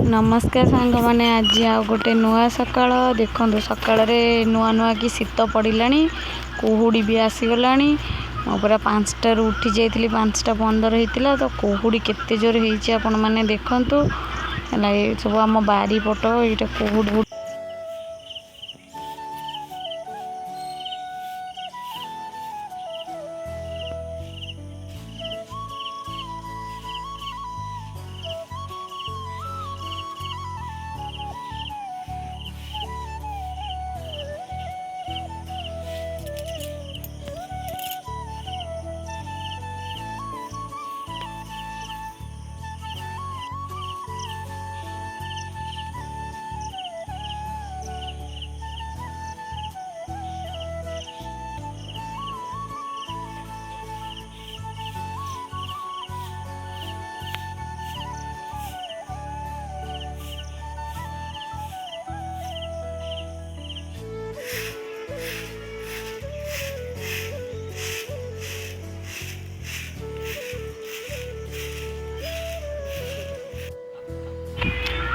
नमस्कार सांग मैंने आज आ गोटे नुआ सकाळ देखो सकाळ नुआ नुआ कि शीत पड़ा कुहुड़ी भी आसीगला पूरा 5टार उठी जाइली 5:15 होता तो कुहुड़ी केते जोर होने देखु सब आम बारी पट ये कुहुड़ी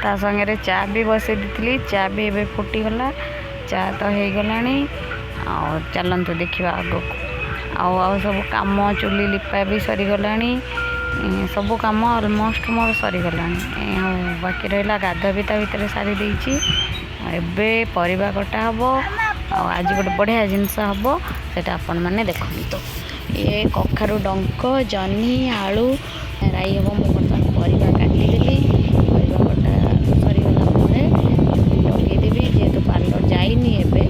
ता संगे चा भी बसई दी चा भी एवं फुटीगला चा तो हो गला चलतु देखा आग को सब कम चुली लिपा भी सरीगला सब कम अलमोस्ट मोर सरीगला बाकी रहा गाध भी ता भर सारी देती एबे परिबा कटा हम आज गोटे बढ़िया जिनस हम से आपण मैंने देखते ये कखारू डंक जह्नी आलू राई हम मुझे बर्तमान परिबा काटिदेली परिबा कटा सरीगला लगेदेवी जेहेतु पार्लर जाइनी एबे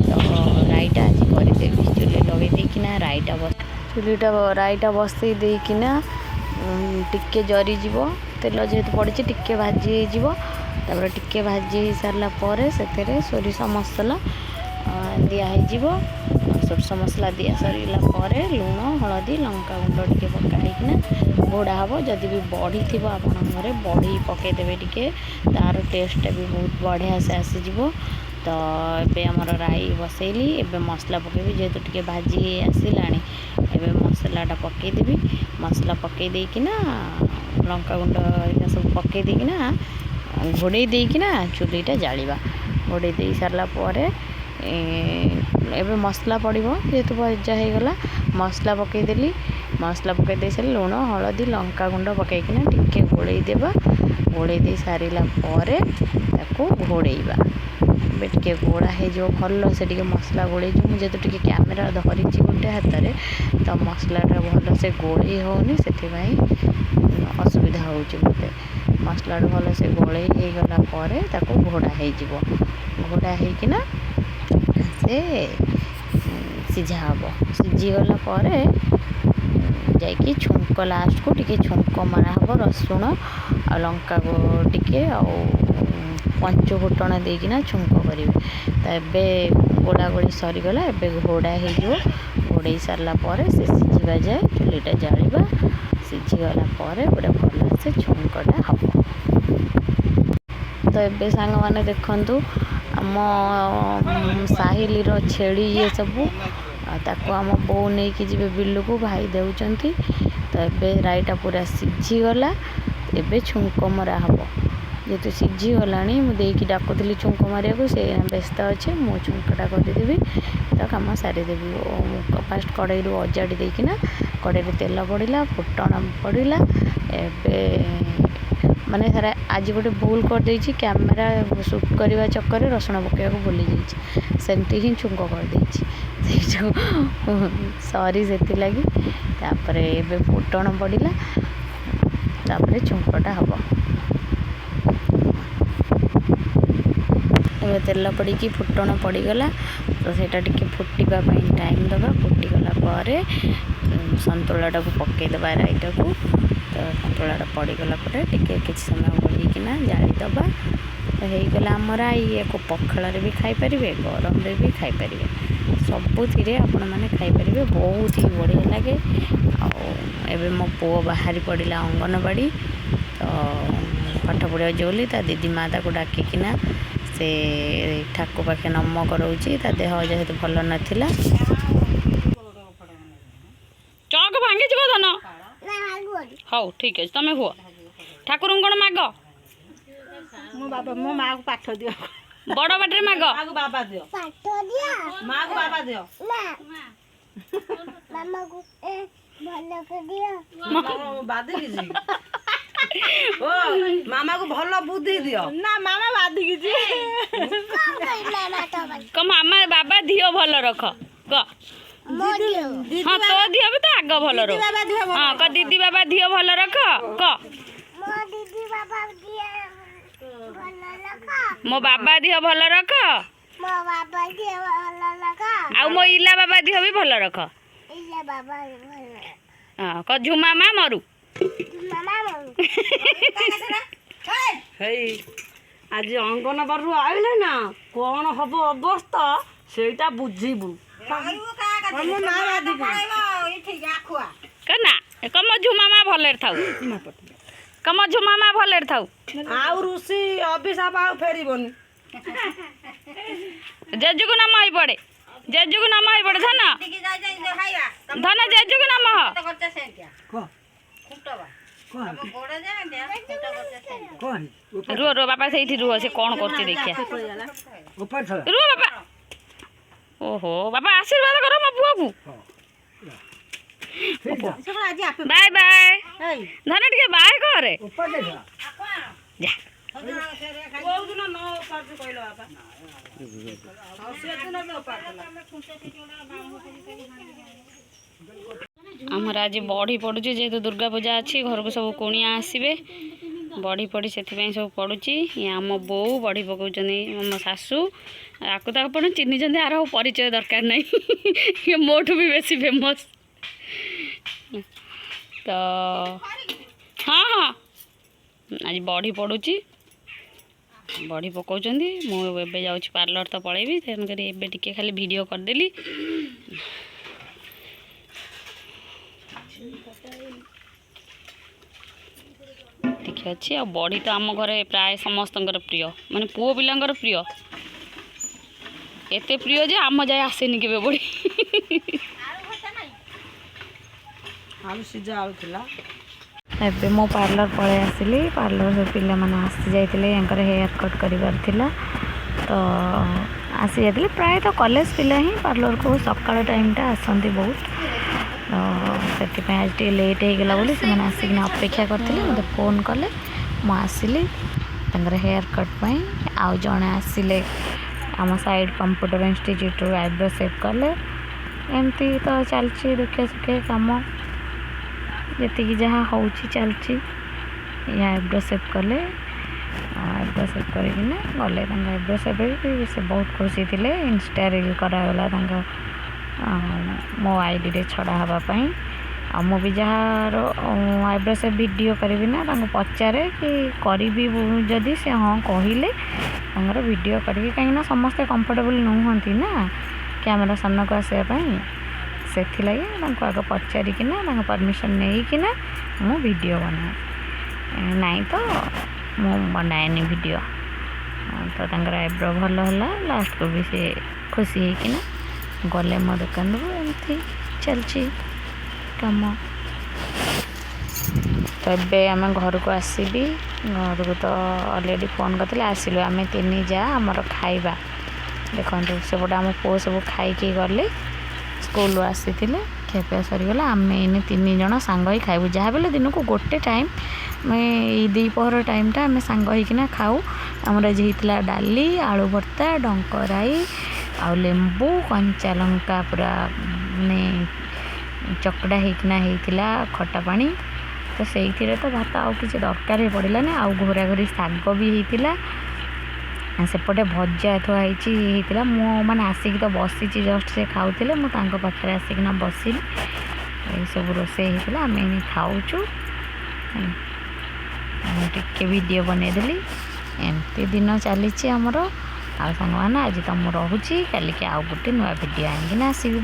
तो राईटा आज करदेवी चुली लगेदेकिना राईटा चुलीटा राईटा बसई देकिना टिके जरी जीव तेल जेहेतु पड़ी टिके भाजी होपर टिके भाजी हो सारापर से सोरिष मसला दिहब सोरिष मसला दि सारापर लुण हलदी लंका गुंड टे पकाईना घोड़ा हम जदि भी बड़ी थी आपरे बड़ी पकईदे टे तार टेस्ट भी बहुत बढ़िया से आसीज तो ये आमर राई बसैली एवं मसला पकेबी जेहेतु टे भाजी आसला एवं मसलाटा पकईदेवी मसला पकई देकिना लंका गुंड सब पकई देकिना घोड़े देकिना चुलीटा जालिबा घोड़े दे सारापर एवं मसला पड़ो जेहेतु भजा होगला मसला पकईदेली मसला पकई दे सारे लुण हलदी लंका गुंड पकईकिना टिके घोड़े देवा घोड़े दे सारा घोड़ेबा टे घोड़ा हो भल से टे मसला गोड़े मुझे टे कैमेरा धरी गोटे हाथ में तो मसलाटा भल से गोड़े होनी से असुविधा हो मसला भल से गोड़े हो गला घोड़ा घोड़ा होना से सीझा हम सीझीगला जाकि छुंक लास्ट को टिके छुंक मरा हम रसुण आ लंका टिके पंच फुटण देकिना छुंक करेंगे तो एबे गोड़ा गोड़ी सरीगला एबे घोड़ा हो घोड़े सारापर से सीझा जाए चुलीटा जालिबा सीझीगला गोटे भल से छुंकटा हम तो ये सांग मैंने देखु आम साहिली छेड़ी ये सब ताको आम बो नहीं कि जी बिल को भाई देउचंती तो ये राईटा पूरा सीझीगला एबे छुंक मरा हम जेहेतु सीझीगला मुझे डाकुली छुंक मारे को से व्यस्त अच्छे मो छुंकटा करदेवी तो कम सारीदेवी फास्ट कड़ई अजाड़ी देकिना कड़ई तेल पड़ा फुटण पड़ा एबे माने सारा आज गोटे भूल कर देछि कैमेरा शूट करने चक्कर में रसुण पकड़ा भूली जाइए सेमती ही छुंक कर सरी से लगी फुटण पड़ा तापर छुंकटा हम ए तेल पड़ी फुटण पड़गला तो सेटा टिके फुटापी टाइम दबा फुटीगला संतुलाटा को पकईदबा राईटा को तो संतुलाटा पड़गला टिके समय घोड़ीकिना जालीदबा तो होगला आम राई या पखाल भी खाईपर गरम भी खाईपर सबुति आपण मैंने खाईपर बहुत ही बढ़िया लगे आबे मो पुओ बाहरी पड़ा अंगनवाड़ी तो पाठ पढ़ा जोली ता दीदी माँ ताको डाकिना से ठाकुर पाखे नम कराऊँगी ता देह जेहेतु भल नाला चौक भांगी जीव धन हौ ठीक है तुम हुआ ठाकुर कौन माग ମୋ ମାଆ କୁ ପାଠ ଦିଅ बड़ बाटे माग माँ को बाबा दियो माँ को बाबा दियो मामा को भल कर दिया बादी किसी ओ मामा को भल बुद्धि दियो ना मामा बादी किसी मामा तो क मामा बाबा धियो भल रख क मोदियो हाँ तो धियो भी तो आग भल रख बाबा दियो हाँ क दीदी बाबा धियो भल रख क मो दीदी बाबा दिया भल लगा मो बाबा धियो भल रख मो बाबा दिया भल लगा आ मो इला बाबा धियो भी भल रख इले बाबा भल हाँ क झुमा मा मरु मामा मो हे आज अंगनबाड़ी आइले ना कौन हब अवस्था सेटा बुझीबू कना कम झुमा मा भले थाउ कम झुमा मा भले थाउ आउ ऋषि अभिशाप आउ फेरिबनी जेजुको नाम होई पड़े जेजुको नाम होई पड़े धन धन जेजुको नाम हो रुह रुह बापा से रुह से कौन करते देखिया रुह बापा ओहो बापा आशीर्वाद करो मो पुआ को बाय बाय धन टिके बाय करे जा आमर आज बढ़ी पड़ुची जेहेतु दुर्गा पूजा अच्छी घर को सब कुणिया आसबे बढ़ी पड़ी से सब पड़ुची ये आम बो बढ़ी पकाउन मो शाशु आपको तो आप चिन्ह आर परिचय दरकार नहीं ये मोठू भी बेसी फेमस तो हाँ हाँ आज बढ़ी पड़ुची बढ़ी पकाउन मुझे जाऊँ पार्लर तो पलैबी तेणुक टे खाली वीडियो करदेली देखिए अच्छी आ बड़ी तो आम घरे प्राय समस्त प्रिय माने पुओ पिलांकर प्रिय एते प्रिय जे आम जाए आसेनी केबे बड़ी आलू सिझा आलू थिला एबे मो पार्लर पळे आसिली पार्लर से पिला माने आसी जाइतिले यांकर हेयर कट करिवार थिला तो आसी जाइतिले प्राय तो कॉलेज पिला ही पार्लर को सकाळ टाइम टा आसंती बहुत से आज टे लेट हो गला बोली से आसिक अपेक्षा करते मत फोन कले मुझे हेयर कट आउ जड़े आसिले आम साइड कंप्यूटर इंस्टीट्यूट आईब्रो सेप कले एमती तो चलती दुखे सुखे कम जी जहाँ हो चलती आईब्रो सेप कले आईब्रो सेप करके गले आईब्रो सेप से बहुत खुशी थे इंस्टा रील करागला मो आईडी रे छड़ा हाँपाई आ मु भी जहाँ आईब्रो से वीडियो करी ना पचारे कि करी जदि से हाँ कहले वीडियो करी कहीं समस्ते कंफर्टेबल नुहंती ना कैमरा सामना को आसवाई से आग पचारिकिना परमिशन नहीं मु वीडियो बनाए नहीं तो मु बनाएनी वीडियो तो आईब्रो भल है लास्ट को भी से खुशी होना गले मो दुकान को एमती चलची कम तो ये आम घर को आसबी घर को तो ऑलरेडी फोन करते आसिलु आम तीन जा आमर खाइबा देखो सेपटे आम पुओ सब खाई गले स्कूल आसी ଖିଆପିଆ ସରିଗଲା ଆମେ ଏଇନେ 3 ଜଣ ସାଙ୍ଗ ହେଇ ଖାଇବୁ ଯାହା ବେଲେ ଦିନକୁ ଗୋଟେ ଟାଇମ୍ ଏଇ ଦ୍ୱିପହର ଟାଇମ୍ଟା ଆମେ ସାଙ୍ଗ ହେଇକିନା ଖାଉ ଆମର ଆଜି ହେଇଥିଲା ଡାଲି ଆଳୁ ଭର୍ତ୍ତା ଡଙ୍କ ରାଇ ଆଉ ଲେମ୍ବୁ କଞ୍ଚା ଲଙ୍କା ପୁରା ମାନେ ଚକଡ଼ା ହେଇକିନା ହେଇଥିଲା ଖଟା ପାଣି ତ ସେଇଥିରେ ତ ଭାତ ଆଉ କିଛି ଦରକାର ହିଁ ପଡ଼ିଲାନି ଆଉ ଘୋରା ଘୋରି ଶାଗ ବି ହେଇଥିଲା सेपटे भजा थुआ होता मु मैंने आसिक तो बसी जस्ट से खाऊले मुझे पाखे आसिकना बसिली ये सब रोसे होता आम खाऊँ टे वीडियो बनईदेली एमती दिन चली आमर आ सांग आज तो मुझे रोची कल आउ गोटे नुआ वीडियो आनिकिना आसबी।